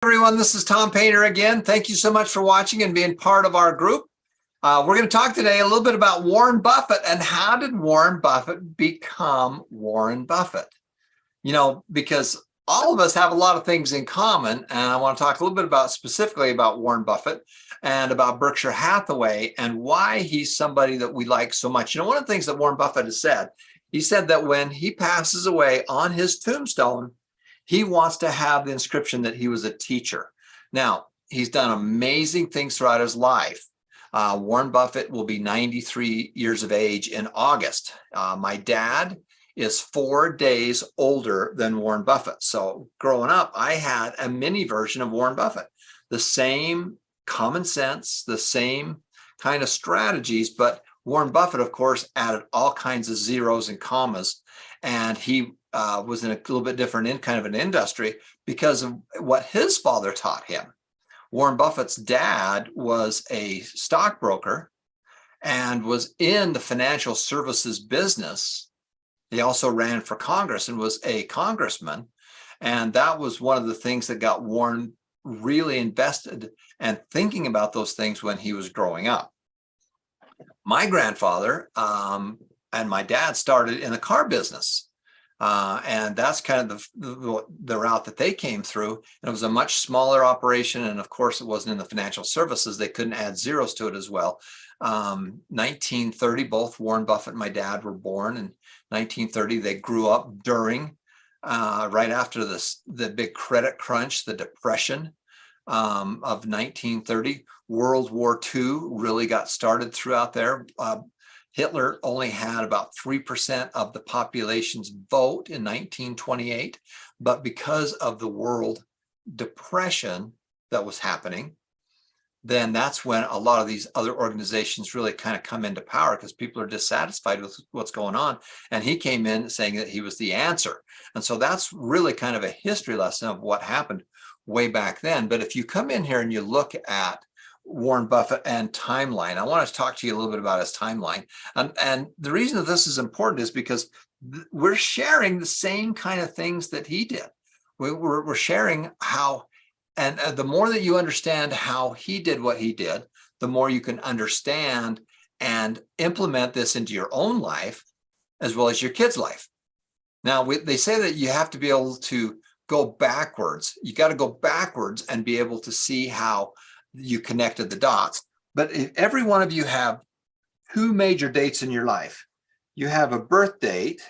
Everyone, this is Tom Painter again. Thank you so much for watching and being part of our group. We're going to talk today a little bit about Warren Buffett and how did Warren Buffett become Warren Buffett? You know, because all of us have a lot of things in common, and I want to talk a little bit about specifically about Warren Buffett and about Berkshire Hathaway and why he's somebody that we like so much. You know, one of the things that Warren Buffett has said, he said that when he passes away on his tombstone, he wants to have the inscription that he was a teacher. Now, he's done amazing things throughout his life. Warren Buffett will be 93 years of age in August. My dad is 4 days older than Warren Buffett. So growing up, I had a mini version of Warren Buffett. The same common sense, the same kind of strategies, but Warren Buffett, of course, added all kinds of zeros and commas, and he was in a little bit different kind of an industry because of what his father taught him. Warren Buffett's dad was a stockbroker and was in the financial services business. He also ran for Congress and was a congressman. And that was one of the things that got Warren really invested and thinking about those things when he was growing up. My grandfather and my dad started in the car business. And that's kind of the route that they came through. And it was a much smaller operation. And of course, it wasn't in the financial services. They couldn't add zeros to it as well. 1930, both Warren Buffett and my dad were born in 1930. They grew up during, right after the big credit crunch, the Depression of 1930. World War II really got started throughout there. Hitler only had about 3% of the population's vote in 1928, but because of the world depression that was happening, then that's when a lot of these other organizations really kind of come into power because people are dissatisfied with what's going on. And he came in saying that he was the answer. And so that's really kind of a history lesson of what happened way back then. But if you come in here and you look at Warren Buffett and timeline, I want to talk to you a little bit about his timeline. And the reason that this is important is because we're sharing the same kind of things that he did. We're sharing how, and the more that you understand how he did what he did, the more you can understand and implement this into your own life as well as your kids' life. Now, they say that you have to be able to go backwards. You got to go backwards and be able to see how you connected the dots. But if every one of you have two major dates in your life. You have a birth date.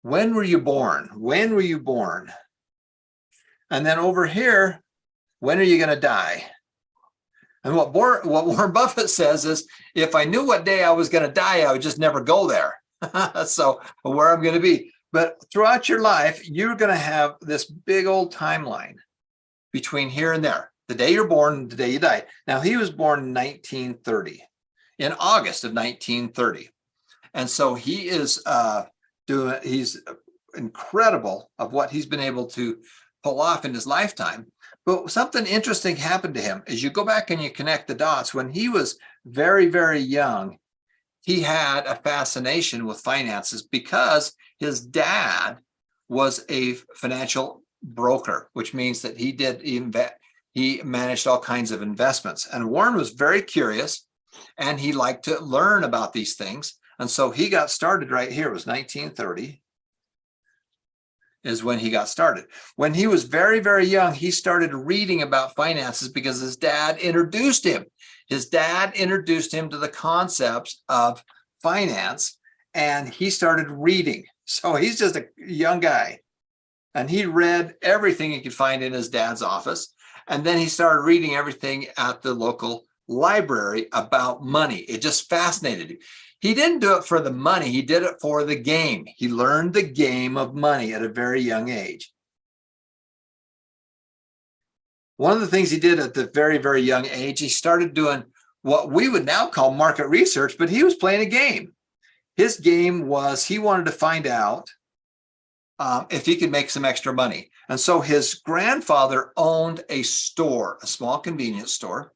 When were you born? When were you born? And then over here, when are you going to die? And what Warren Buffett says is, if I knew what day I was going to die, I would just never go there. So where I'm going to be. But throughout your life, you're going to have this big old timeline between here and there, the day you're born and the day you die. Now, he was born in 1930, in August of 1930. And so he is he's incredible of what he's been able to pull off in his lifetime. But something interesting happened to him. As you go back and you connect the dots, when he was very, very young, he had a fascination with finances because his dad was a financial broker, which means that he managed all kinds of investments. And Warren was very curious and he liked to learn about these things. And so he got started right here. It was 1930 is when he got started. When he was very, very young, he started reading about finances because his dad introduced him. His dad introduced him to the concepts of finance and he started reading. So he's just a young guy. And he read everything he could find in his dad's office. And then he started reading everything at the local library about money. It just fascinated him. He didn't do it for the money. He did it for the game. He learned the game of money at a very young age. One of the things he did at the very, very young age, he started doing what we would now call market research, but he was playing a game. His game was he wanted to find out if he could make some extra money. And so his grandfather owned a store, a small convenience store.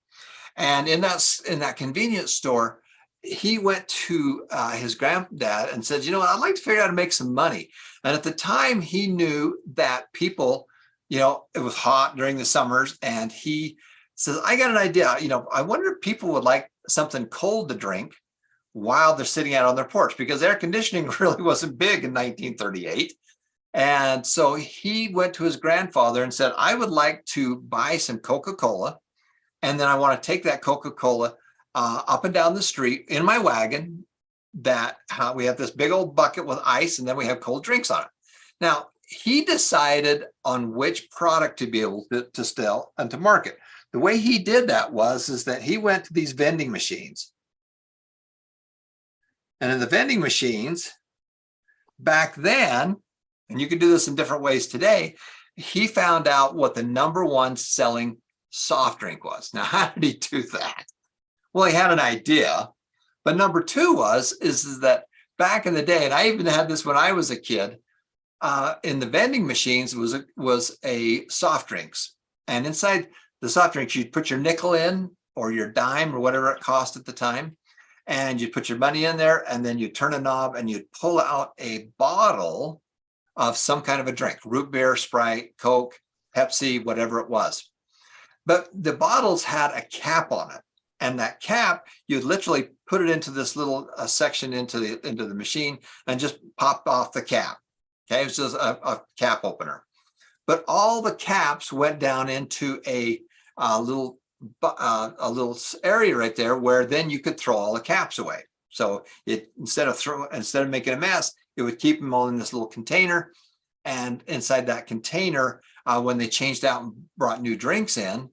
And in that convenience store, he went to his granddad and said, you know what, I'd like to figure out how to make some money. And at the time he knew that people, it was hot during the summers, and he says, I got an idea. I wonder if people would like something cold to drink while they're sitting out on their porch, because air conditioning really wasn't big in 1938. And so he went to his grandfather and said, I would like to buy some Coca-Cola, and then I want to take that Coca-Cola up and down the street in my wagon. We have this big old bucket with ice, and then we have cold drinks on it. Now, he decided on which product to be able to sell and to market. The way he did that is that he went to these vending machines. And in the vending machines, back then, and you can do this in different ways today, he found out what the #1 selling soft drink was. Now, how did he do that? Well, he had an idea, but #2 is that back in the day, and I even had this when I was a kid, in the vending machines was a soft drinks, and inside the soft drinks, you'd put your nickel in, or your dime, or whatever it cost at the time, and you'd put your money in there, and then you'd turn a knob and you'd pull out a bottle of some kind of a drink: root beer, Sprite, Coke, Pepsi, whatever it was. But the bottles had a cap on it, and that cap, you'd literally put it into this little section into the machine and just pop off the cap. Okay, it was just a cap opener. But all the caps went down into a little area right there, where then you could throw all the caps away. So instead of making a mess, it would keep them all in this little container. And inside that container, when they changed out and brought new drinks in,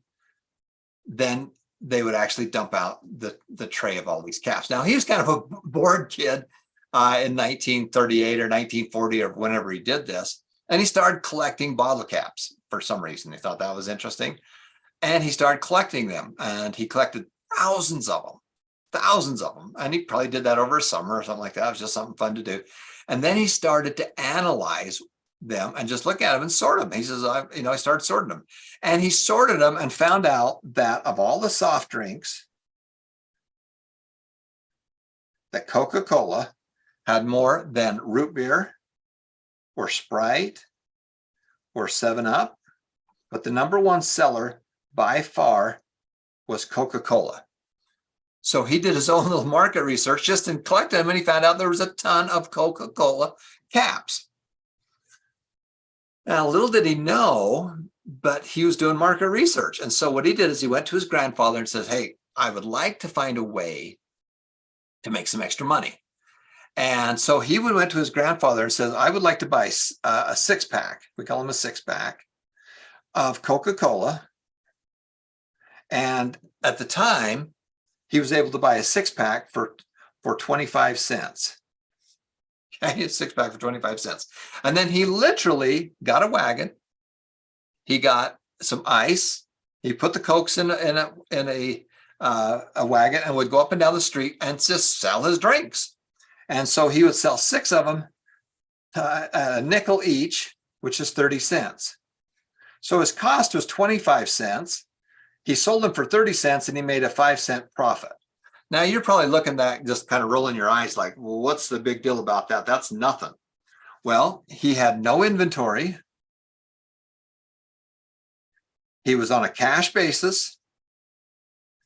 then they would actually dump out the tray of all these caps. Now, he was kind of a bored kid in 1938 or 1940 or whenever he did this. And he started collecting bottle caps for some reason. He thought that was interesting. And he started collecting them. And he collected thousands of them. And he probably did that over a summer or something like that. It was just something fun to do. And then he started to analyze them and just look at them and sort them. He says, I started sorting them. And he sorted them and found out that of all the soft drinks, that Coca-Cola had more than root beer or Sprite or 7-Up, but the #1 seller by far was Coca-Cola. So he did his own little market research just in collecting them, and he found out there was a ton of Coca-Cola caps. Now, little did he know, but he was doing market research. And so what he did is he went to his grandfather and says, hey, I would like to find a way to make some extra money. And so he went to his grandfather and says, I would like to buy a 6-pack. We call them a 6-pack of Coca-Cola. And at the time, he was able to buy a 6-pack for 25 cents. Okay, a 6-pack for 25 cents. And then he literally got a wagon. He got some ice. He put the Cokes in a wagon and would go up and down the street and just sell his drinks. And so he would sell 6 of them a nickel each, which is 30 cents. So his cost was 25 cents. He sold them for 30 cents and he made a 5-cent profit. Now you're probably looking at just kind of rolling your eyes like, well, what's the big deal about that? That's nothing. Well, he had no inventory. He was on a cash basis.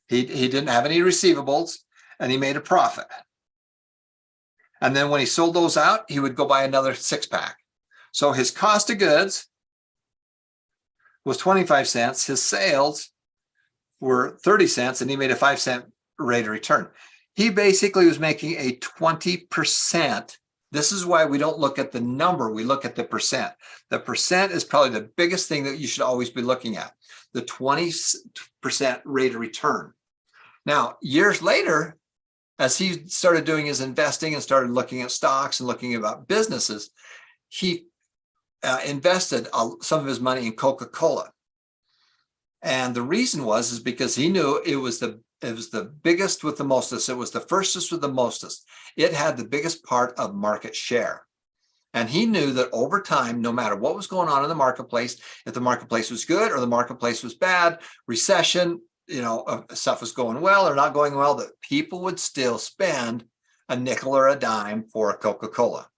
He didn't have any receivables, and he made a profit. And then when he sold those out, he would go buy another 6-pack. So his cost of goods was 25 cents. His sales were 30 cents, and he made a 5-cent rate of return. He basically was making a 20%. This is why we don't look at the number, we look at the percent. The percent is probably the biggest thing that you should always be looking at, the 20% rate of return. Now, years later, as he started doing his investing and started looking at stocks and looking about businesses, he invested some of his money in Coca-Cola. And the reason is because he knew it was the biggest with the mostest. It was the firstest with the mostest. It had the biggest part of market share. And he knew that over time, no matter what was going on in the marketplace, if the marketplace was good or the marketplace was bad, recession, stuff was going well or not going well, that people would still spend a nickel or a dime for a Coca-Cola.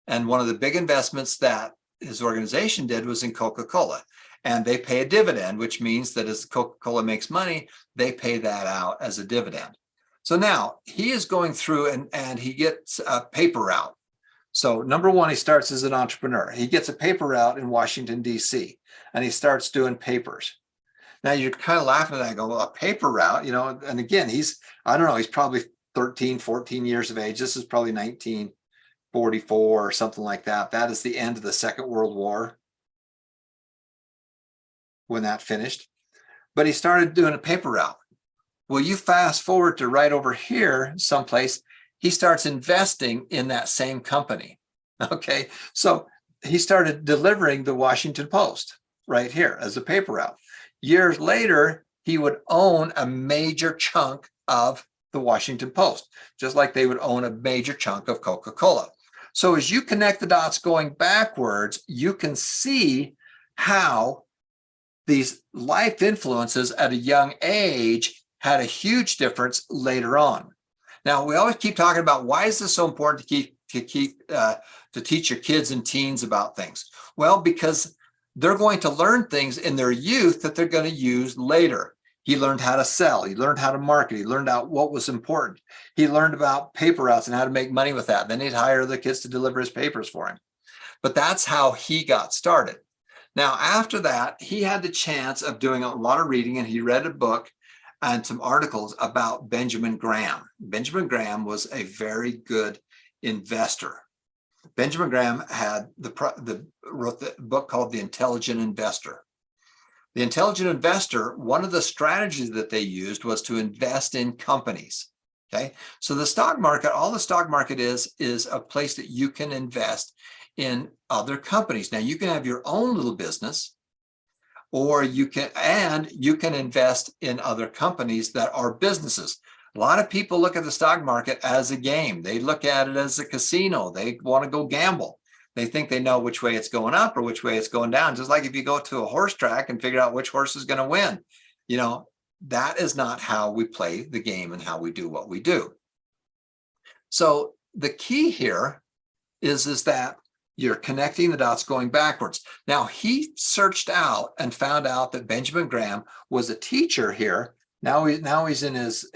And one of the big investments that his organization did was in Coca-Cola. And they pay a dividend, which means that as Coca-Cola makes money, they pay that out as a dividend. So now he is going through and he gets a paper route. So number one, he starts as an entrepreneur. He gets a paper route in Washington, D.C., and he starts doing papers. Now you're kind of laughing at that, go, well, a paper route, and again, he's probably 13, 14 years of age. This is probably 1944 or something like that. That is the end of the Second World War when that finished. But he started doing a paper route. Well, you fast forward to right over here someplace, he starts investing in that same company. Okay, so he started delivering the Washington Post right here as a paper route. Years later, he would own a major chunk of the Washington Post, just like they would own a major chunk of Coca-Cola. So as you connect the dots going backwards, you can see how these life influences at a young age had a huge difference later on. Now, we always keep talking about why is this so important to teach your kids and teens about things? Well, because they're going to learn things in their youth that they're going to use later. He learned how to sell. He learned how to market. He learned out what was important. He learned about paper routes and how to make money with that. Then he'd hire the kids to deliver his papers for him. But that's how he got started. Now, after that, he had the chance of doing a lot of reading, and he read a book and some articles about Benjamin Graham. Benjamin Graham was a very good investor. Benjamin Graham wrote the book called The Intelligent Investor. The Intelligent Investor, one of the strategies that they used was to invest in companies. Okay, so the stock market, all the stock market is a place that you can invest in other companies. Now you can have your own little business, or you can invest in other companies that are businesses. A lot of people look at the stock market as a game. They look at it as a casino. They want to go gamble. They think they know which way it's going up or which way it's going down. Just like if you go to a horse track and figure out which horse is going to win, that is not how we play the game and how we do what we do. So the key here is that you're connecting the dots going backwards. Now, he searched out and found out that Benjamin Graham was a teacher here. Now he's in his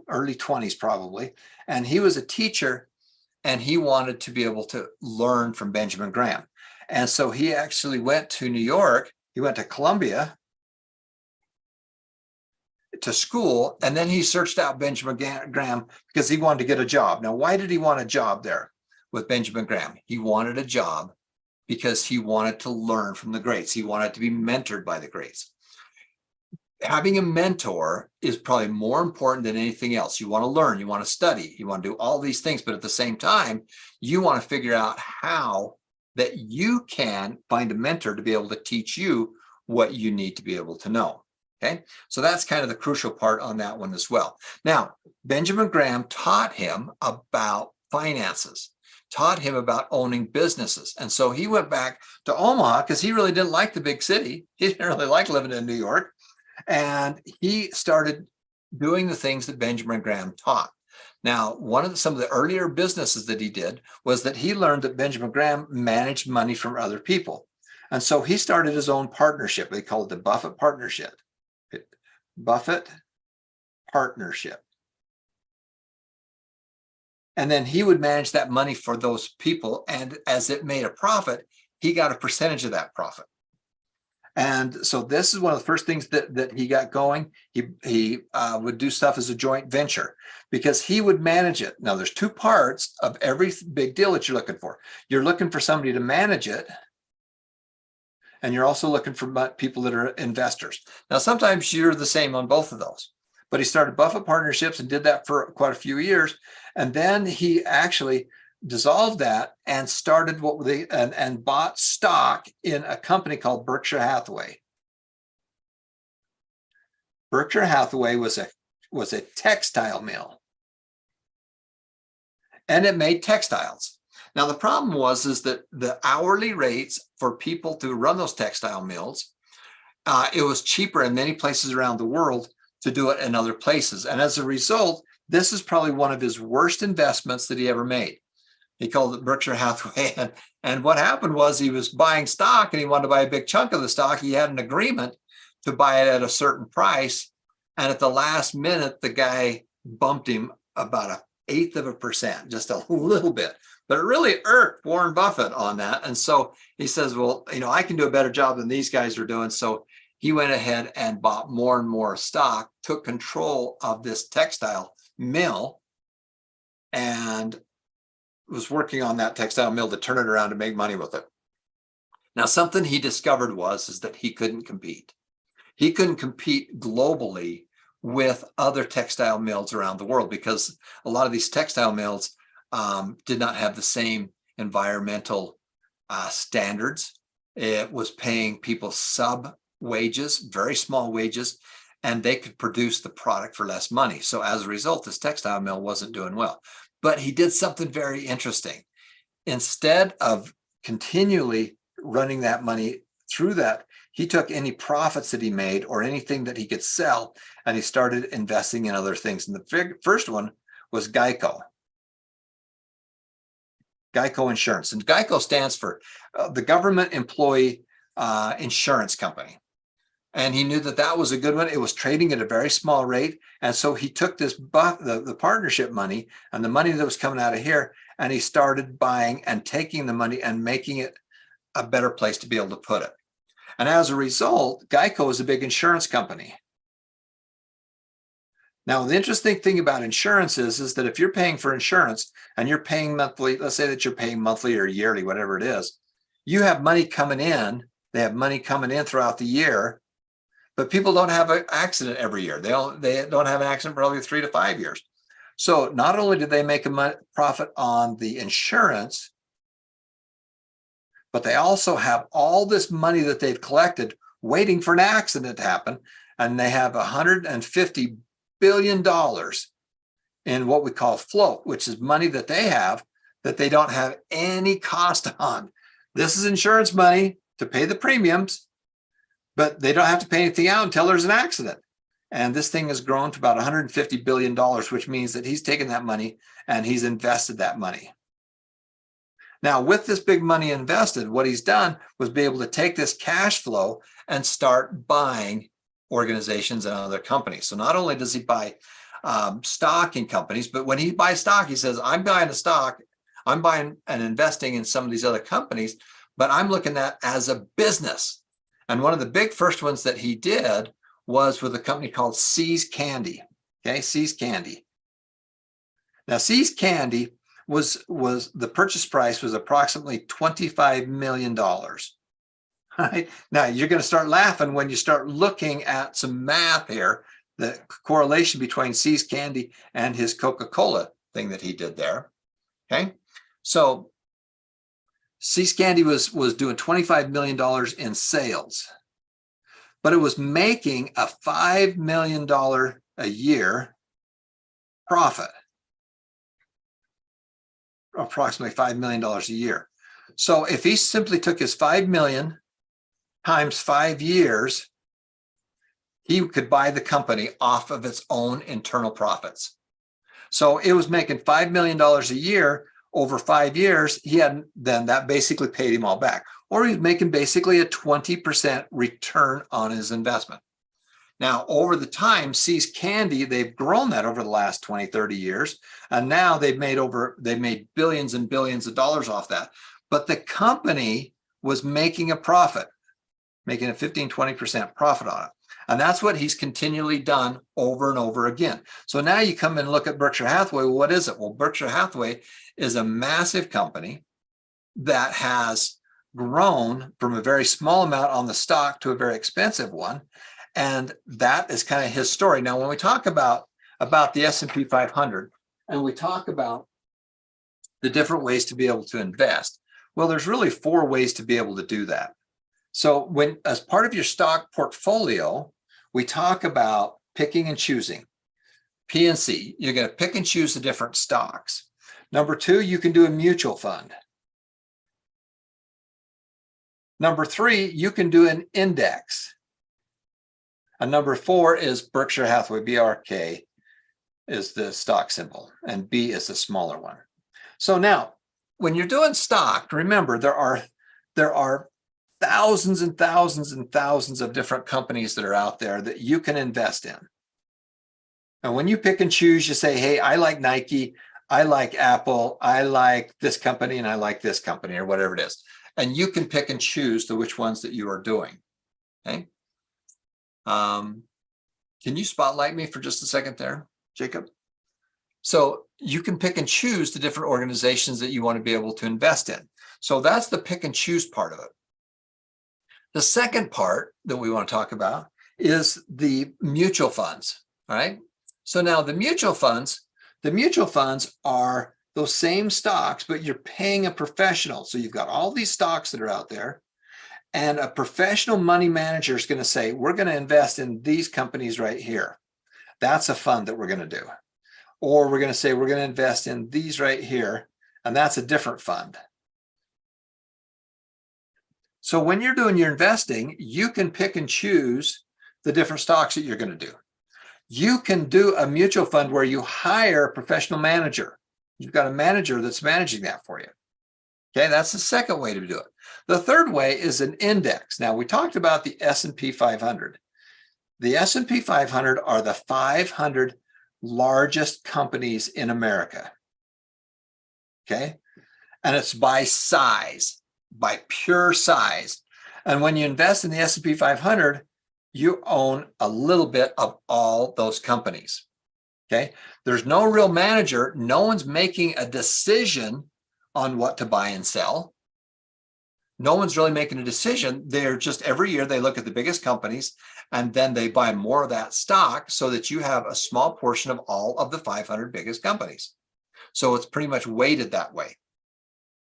early 20s probably, and he was a teacher, and he wanted to be able to learn from Benjamin Graham. And so he actually went to New York. He went to Columbia to school, and then he searched out Benjamin Graham because he wanted to get a job. Now, why did he want a job there with Benjamin Graham? He wanted a job because he wanted to learn from the greats. He wanted to be mentored by the greats. Having a mentor is probably more important than anything else. You want to learn, you want to study, you want to do all these things, but at the same time, you want to figure out how that you can find a mentor to be able to teach you what you need to be able to know. Okay, so that's kind of the crucial part on that one as well. Now, Benjamin Graham taught him about finances, taught him about owning businesses. And so he went back to Omaha because he really didn't like the big city. He didn't really like living in New York. And he started doing the things that Benjamin Graham taught. Now, some of the earlier businesses that he did was that he learned that Benjamin Graham managed money from other people. And so he started his own partnership. They called it the Buffett Partnership. Buffett Partnership. And then he would manage that money for those people. And as it made a profit, he got a percentage of that profit. And so this is one of the first things that he got going. He would do stuff as a joint venture because he would manage it. Now, there's two parts of every big deal that you're looking for. You're looking for somebody to manage it, and you're also looking for people that are investors. Now, sometimes you're the same on both of those. But he started Buffett Partnerships and did that for quite a few years. And then he actually dissolved that and started and bought stock in a company called Berkshire Hathaway. Berkshire Hathaway was a textile mill, and it made textiles. Now the problem is that the hourly rates for people to run those textile mills it was cheaper in many places around the world to do it in other places. And as a result, this is probably one of his worst investments that he ever made. He called it Berkshire Hathaway. And what happened was he was buying stock and he wanted to buy a big chunk of the stock. He had an agreement to buy it at a certain price. And at the last minute, the guy bumped him about 1/8%, just a little bit. But it really irked Warren Buffett on that. And so he says, well, I can do a better job than these guys are doing. So he went ahead and bought more and more stock, took control of this textile mill, and was working on that textile mill to turn it around to make money with it. Now, something he discovered is that he couldn't compete. He couldn't compete globally with other textile mills around the world because a lot of these textile mills did not have the same environmental standards. It was paying people sub wages, very small wages, and they could produce the product for less money. So as a result, this textile mill wasn't doing well. But he did something very interesting. Instead of continually running that money through that, he took any profits that he made or anything that he could sell, and he started investing in other things. And the first one was Geico. Geico Insurance. And Geico stands for the Government Employee Insurance Company. And he knew that that was a good one. It was trading at a very small rate. And so he took this, the partnership money and the money that was coming out of here, and he started buying and taking the money and making it a better place to be able to put it. And as a result, Geico is a big insurance company. Now, the interesting thing about insurance is that if you're paying for insurance and you're paying monthly, let's say that you're paying monthly or yearly, whatever it is, you have money coming in. They have money coming in throughout the year. But people don't have an accident every year. They don't have an accident for probably 3 to 5 years. So not only did they make a profit on the insurance, but they also have all this money that they've collected waiting for an accident to happen. And they have $150 billion in what we call float, which is money that they have that they don't have any cost on. This is insurance money to pay the premiums, but they don't have to pay anything out until there's an accident. And this thing has grown to about $150 billion, which means that he's taken that money and he's invested that money. Now, with this big money invested, what he's done was be able to take this cash flow and start buying organizations and other companies. So not only does he buy stock in companies, but when he buys stock, he says, I'm buying a stock, I'm buying and investing in some of these other companies, but I'm looking at as a business. And one of the big first ones that he did was with a company called See's Candy. Okay, See's Candy. Now, See's Candy was the purchase price was approximately $25 million. Right? Now, you're going to start laughing when you start looking at some math here, the correlation between See's Candy and his Coca-Cola thing that he did there. Okay, so See's Candy was doing $25 million in sales, but it was making a $5 million a year profit, approximately $5 million a year. So if he simply took his $5 million times 5 years, he could buy the company off of its own internal profits. So it was making $5 million a year over 5 years. Then that basically paid him all back, or he's making basically a 20% return on his investment. Now, over the time, See's Candy, they've grown that over the last 20, 30 years. And now they've made billions and billions of dollars off that. But the company was making a profit, making a 15, 20% profit on it. And that's what he's continually done over and over again. So now you come and look at Berkshire Hathaway. Well, what is it? Well, Berkshire Hathaway is a massive company that has grown from a very small amount on the stock to a very expensive one. And that is kind of his story. Now, when we talk about the S&P 500 and we talk about the different ways to be able to invest, well, there's really 4 ways to be able to do that. So when, as part of your stock portfolio, we talk about picking and choosing. P&C, you're going to pick and choose the different stocks. Number 2, you can do a mutual fund. Number 3, you can do an index. And number 4 is Berkshire Hathaway, BRK is the stock symbol, and B is the smaller one. So now, when you're doing stock, remember there are thousands and thousands and thousands of different companies that are out there that you can invest in. And when you pick and choose, you say, hey, I like Nike, I like Apple, I like this company, and I like this company, or whatever it is. And you can pick and choose which ones that you are doing. Okay. Can you spotlight me for just a second there, Jacob? So you can pick and choose the different organizations that you want to be able to invest in. So that's the pick and choose part of it. The second part that we want to talk about is the mutual funds. All right. So now the mutual funds are those same stocks, but you're paying a professional. So you've got all these stocks that are out there, and a professional money manager is going to say, we're going to invest in these companies right here. That's a fund that we're going to do. Or we're going to say, we're going to invest in these right here, and that's a different fund. So when you're doing your investing, you can pick and choose the different stocks that you're going to do. You can do a mutual fund where you hire a professional manager. You've got a manager that's managing that for you. Okay, that's the second way to do it. The third way is an index. Now, we talked about the S&P 500. The S&P 500 are the 500 largest companies in America. Okay, and it's by size, by pure size. And when you invest in the S&P 500, you own a little bit of all those companies. Okay, there's no real manager. No one's making a decision on what to buy and sell. No one's really making a decision. They're just every year they look at the biggest companies and then they buy more of that stock so that you have a small portion of all of the 500 biggest companies. So it's pretty much weighted that way.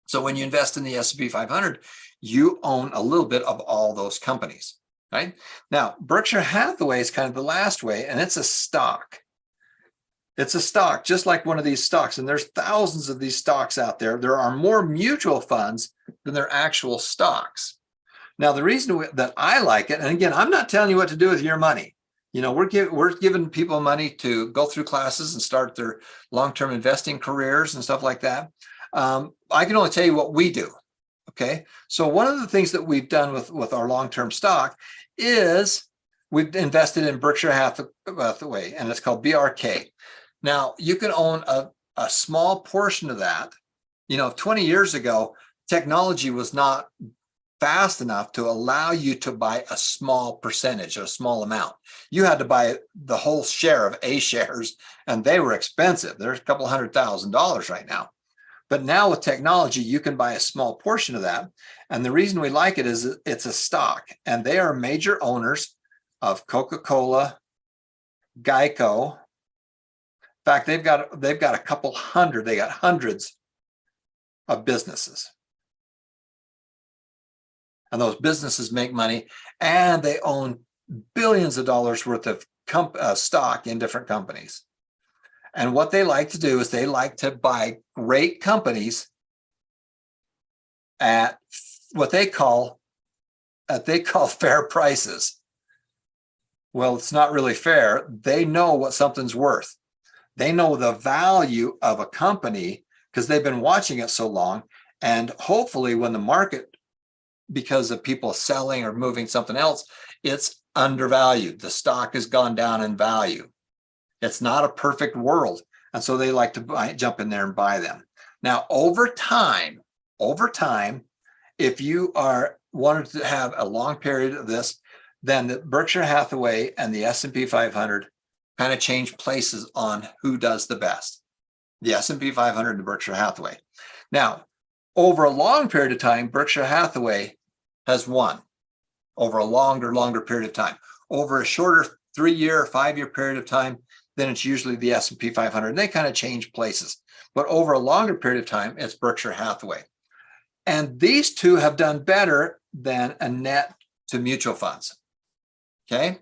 So when you invest in the S&P 500, you own a little bit of all those companies, right? Now, Berkshire Hathaway is kind of the last way, and it's a stock. It's a stock, just like one of these stocks. And there's thousands of these stocks out there. There are more mutual funds than there are actual stocks. Now, the reason that I like it, and again, I'm not telling you what to do with your money. You know, we're giving people money to go through classes and start their long-term investing careers and stuff like that. I can only tell you what we do. Okay. So one of the things that we've done with our long-term stock is we've invested in Berkshire Hathaway, and it's called BRK. Now, you can own a small portion of that. You know, 20 years ago, technology was not fast enough to allow you to buy a small percentage or a small amount. You had to buy the whole share of A shares, and they were expensive. There's a couple $100,000 right now. But now with technology, you can buy a small portion of that. And the reason we like it is it's a stock, and they are major owners of Coca-Cola, Geico. In fact, they've got a couple hundred, they got hundreds of businesses. And those businesses make money, and they own billions of dollars worth of stock in different companies. And what they like to do is they like to buy great companies at what they call fair prices. Well, it's not really fair. They know what something's worth. They know the value of a company because they've been watching it so long. And hopefully when the market, because of people selling or moving something else, it's undervalued. The stock has gone down in value. It's not a perfect world. And so they like to jump in there and buy them. Now, over time, if you wanted to have a long period of this, then the Berkshire Hathaway and the S&P 500 kind of change places on who does the best. The S&P 500 and the Berkshire Hathaway. Now, over a long period of time, Berkshire Hathaway has won over a longer period of time. Over a shorter 3-year or 5-year period of time, then it's usually the S&P 500. And they kind of change places. But over a longer period of time, it's Berkshire Hathaway. And these two have done better than a net to mutual funds. Okay?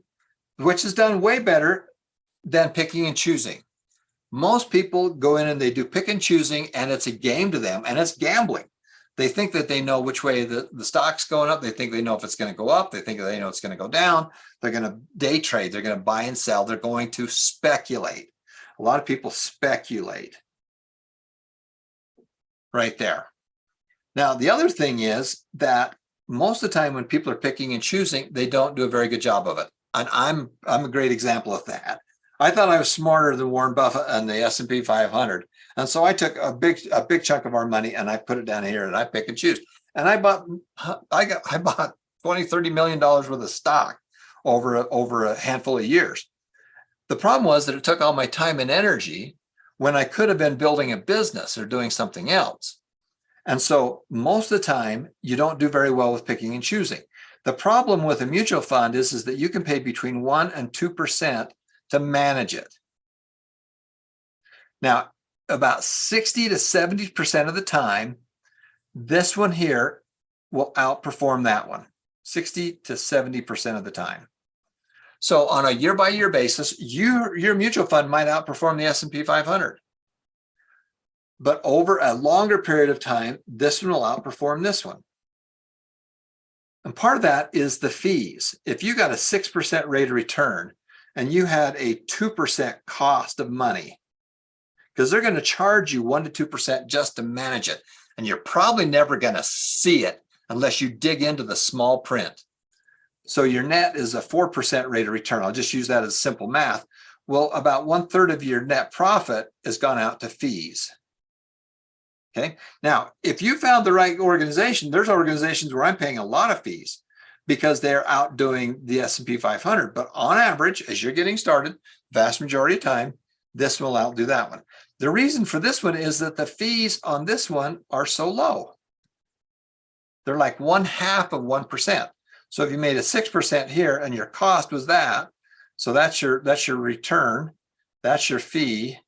Which has done way better than picking and choosing. Most people go in and they do pick and choosing, and it's a game to them, and it's gambling. They think that they know which way the stock's going up. They think they know if it's going to go up. They think they know it's going to go down. They're going to day trade. They're going to buy and sell. They're going to speculate. A lot of people speculate right there. Now, the other thing is that most of the time when people are picking and choosing, they don't do a very good job of it. And I'm a great example of that. I thought I was smarter than Warren Buffett and the S&P 500. And so I took a big chunk of our money and I put it down here and I pick and choose. And I bought $20-30 million worth of stock over a handful of years. The problem was that it took all my time and energy when I could have been building a business or doing something else. And so most of the time, you don't do very well with picking and choosing. The problem with a mutual fund is that you can pay between 1% and 2% to manage it. Now, about 60 to 70% of the time, this one here will outperform that one, 60 to 70% of the time. So on a year-by-year basis, your mutual fund might outperform the S&P 500. But over a longer period of time, this one will outperform this one. And part of that is the fees. If you got a 6% rate of return and you had a 2% cost of money, because they're going to charge you 1% to 2% just to manage it. And you're probably never going to see it unless you dig into the small print. So your net is a 4% rate of return. I'll just use that as simple math. Well, about 1/3 of your net profit has gone out to fees. Okay. Now, if you found the right organization, there's organizations where I'm paying a lot of fees because they're outdoing the S&P 500. But on average, as you're getting started, vast majority of time, this will outdo that one. The reason for this one is that the fees on this one are so low. They're like 1/2 of 1%. So if you made a 6% here and your cost was that, so that's your return, that's your fee,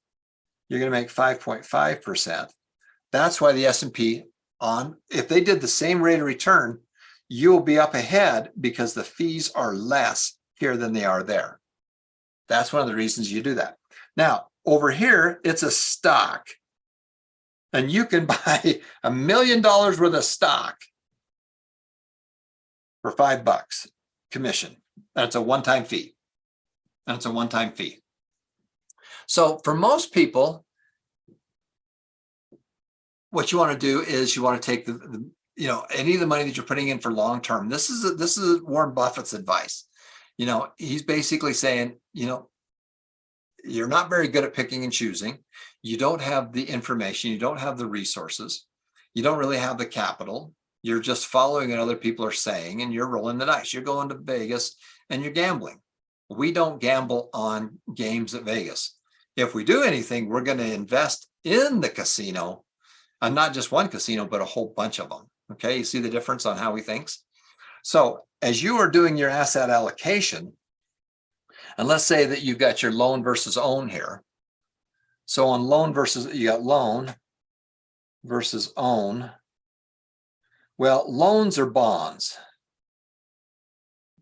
you're going to make 5.5%. That's why the S&P if they did the same rate of return, you'll be up ahead because the fees are less here than they are there. That's one of the reasons you do that. Now, over here, it's a stock. And you can buy $1 million worth of stock for $5 commission. That's a one-time fee. That's a one-time fee. So for most people, what you want to do is you want to take any of the money that you're putting in for long term. This is Warren Buffett's advice. He's basically saying, you're not very good at picking and choosing. You don't have the information. You don't have the resources. You don't really have the capital. You're just following what other people are saying and you're rolling the dice. You're going to Vegas and you're gambling. We don't gamble on games at Vegas. If we do anything, we're going to invest in the casino. And not just one casino, but a whole bunch of them. Okay, you see the difference on how he thinks? So as you are doing your asset allocation, and let's say that you've got your loan versus own here. So on loan versus, you got loan versus own. Well, loans are bonds.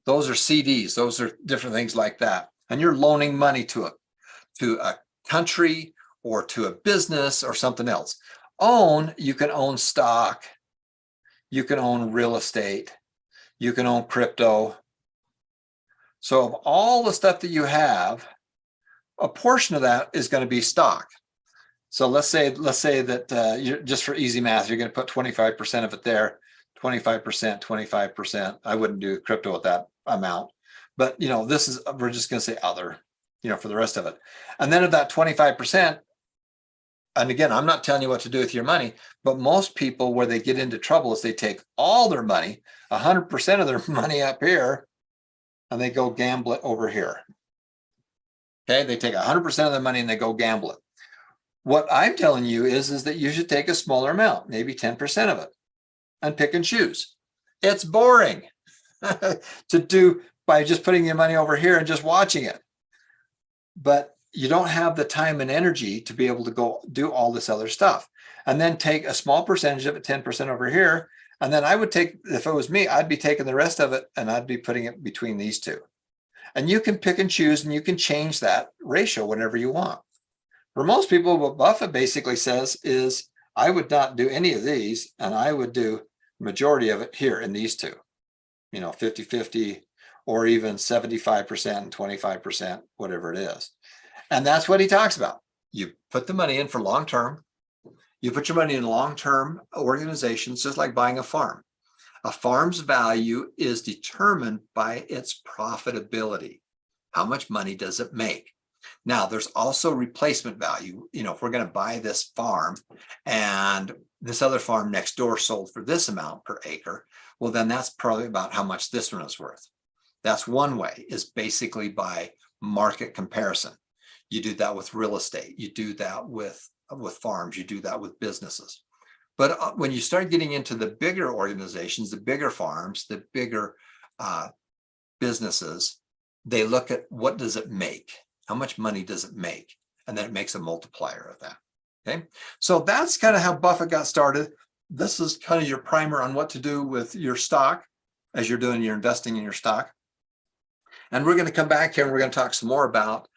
Those are CDs. Those are different things like that. And you're loaning money to a country or to a business or something else. You can own stock, you can own real estate, you can own crypto. So of all the stuff that you have, a portion of that is going to be stock. So let's say that you're, just for easy math, you're going to put 25% of it there, 25%, 25%. I wouldn't do crypto at that amount, but we're just going to say other, for the rest of it. And then of that 25%, and again, I'm not telling you what to do with your money, but most people where they get into trouble is they take all their money, 100% of their money up here, and they go gamble it over here. Okay, they take 100% of their money and they go gamble it. What I'm telling you is that you should take a smaller amount, maybe 10% of it, and pick and choose. It's boring to do by just putting your money over here and just watching it. But you don't have the time and energy to be able to go do all this other stuff. And then take a small percentage of it, 10% over here. And then I would take, if it was me, I'd be taking the rest of it and I'd be putting it between these two. And you can pick and choose and you can change that ratio whenever you want. For most people, what Buffett basically says is, I would not do any of these, and I would do majority of it here in these two, 50-50, or even 75% and 25%, whatever it is. And that's what he talks about. You put the money in for long-term. You put your money in long-term organizations, just like buying a farm. A farm's value is determined by its profitability. How much money does it make? Now, there's also replacement value. If we're going to buy this farm and this other farm next door sold for this amount per acre, well, then that's probably about how much this one is worth. That's one way, is basically by market comparison. You do that with real estate. You do that with farms. You do that with businesses. But when you start getting into the bigger organizations, the bigger farms, the bigger businesses, they look at what does it make? How much money does it make? And then it makes a multiplier of that. Okay. So that's kind of how Buffett got started. This is kind of your primer on what to do with your stock as you're doing your investing in your stock. And we're going to come back here and we're going to talk some more about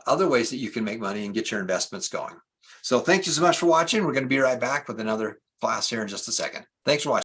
other ways that you can make money and get your investments going. So thank you so much for watching. We're going to be right back with another class here in just a second. Thanks for watching.